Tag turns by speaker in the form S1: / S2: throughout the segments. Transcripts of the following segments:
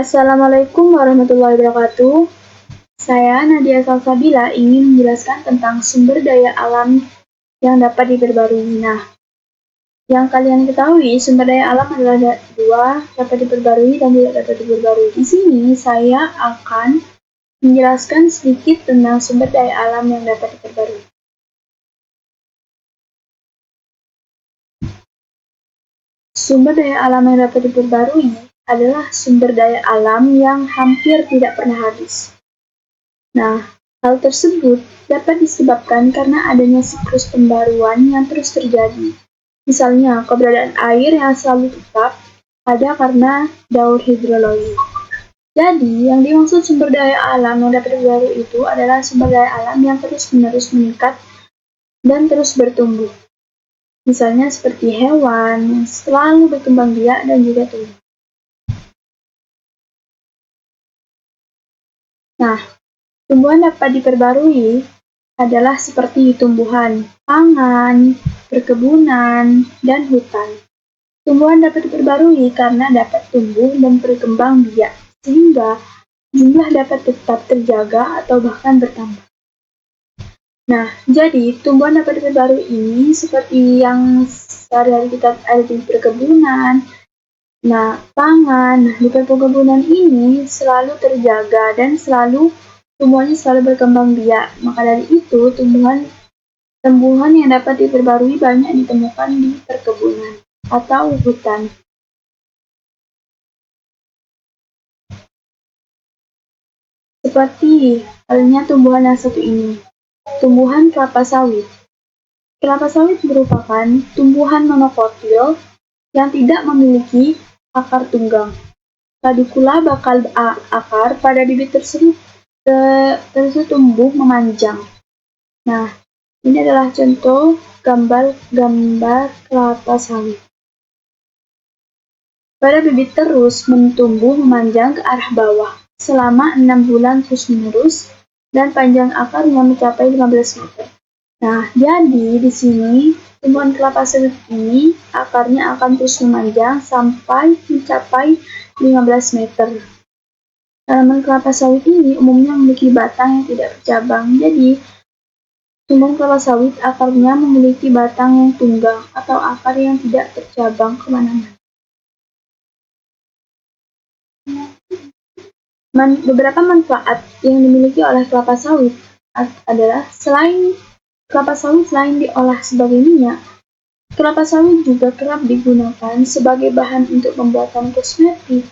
S1: Assalamualaikum warahmatullahi wabarakatuh. Saya Nadia Salsabila ingin menjelaskan tentang sumber daya alam yang dapat diperbarui. Nah, yang kalian ketahui, sumber daya alam adalah dua, dapat diperbarui dan tidak dapat diperbarui. Di sini saya akan menjelaskan sedikit tentang sumber daya alam yang dapat diperbarui. Sumber daya alam yang dapat diperbarui adalah sumber daya alam yang hampir tidak pernah habis. Nah, hal tersebut dapat disebabkan karena adanya siklus pembaruan yang terus terjadi. Misalnya, keberadaan air yang selalu tetap ada karena daur hidrologi. Jadi, yang dimaksud sumber daya alam yang dapat diperbarui itu adalah sumber daya alam yang terus-menerus meningkat dan terus bertumbuh. Misalnya seperti hewan yang selalu berkembang biak dan juga tumbuh. Nah, tumbuhan dapat diperbarui adalah seperti tumbuhan pangan, perkebunan, dan hutan. Tumbuhan dapat diperbarui karena dapat tumbuh dan berkembang biak, sehingga jumlah dapat tetap terjaga atau bahkan bertambah. Nah, jadi tumbuhan dapat diperbarui ini seperti yang sehari-hari kita ada di perkebunan. Nah, pangan di perkebunan ini selalu terjaga dan tumbuhannya selalu berkembang biak. Maka dari itu, tumbuhan yang dapat diperbarui banyak ditemukan di perkebunan atau hutan. Seperti halnya tumbuhan yang satu ini, tumbuhan kelapa sawit. Kelapa sawit merupakan tumbuhan monokotil yang tidak memiliki akar tunggang. Pedicula bakal akar pada bibit tersebut tumbuh memanjang. Nah, ini adalah contoh gambar kelapa sawit. Pada bibit terus tumbuh memanjang ke arah bawah selama 6 bulan terus-menerus dan panjang akarnya mencapai 15 meter. Nah, jadi di sini tumbuhan kelapa sawit ini akarnya akan terus memanjang sampai mencapai 15 meter. Tanaman kelapa sawit ini umumnya memiliki batang yang tidak bercabang. Jadi, tumbuhan kelapa sawit akarnya memiliki batang yang tunggang atau akar yang tidak bercabang kemana-mana. Beberapa manfaat yang dimiliki oleh kelapa sawit adalah selain diolah sebagai minyak, kelapa sawit juga kerap digunakan sebagai bahan untuk pembuatan kosmetik,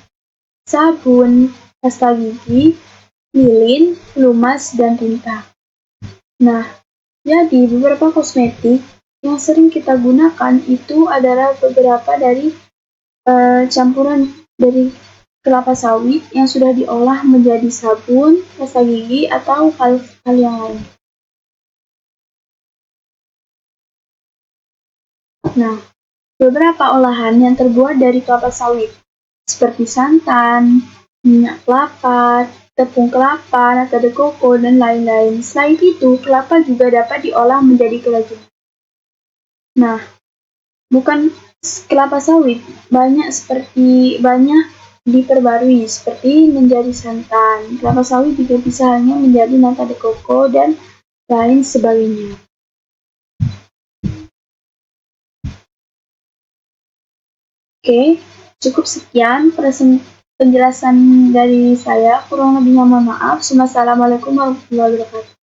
S1: sabun, pasta gigi, lilin, pelumas, dan tinta. Nah, jadi beberapa kosmetik yang sering kita gunakan itu adalah beberapa dari campuran dari kelapa sawit yang sudah diolah menjadi sabun, pasta gigi, atau hal yang lain. Nah, beberapa olahan yang terbuat dari kelapa sawit, seperti santan, minyak kelapa, tepung kelapa, nata de coco, dan lain-lain. Selain itu, kelapa juga dapat diolah menjadi kerajinan. Nah, bukan kelapa sawit, banyak diperbarui seperti menjadi santan. Kelapa sawit juga bisa hanya menjadi nata de coco dan lain sebagainya. Oke, cukup sekian penjelasan dari saya. Kurang lebihnya mohon maaf. Wassalamualaikum warahmatullahi wabarakatuh.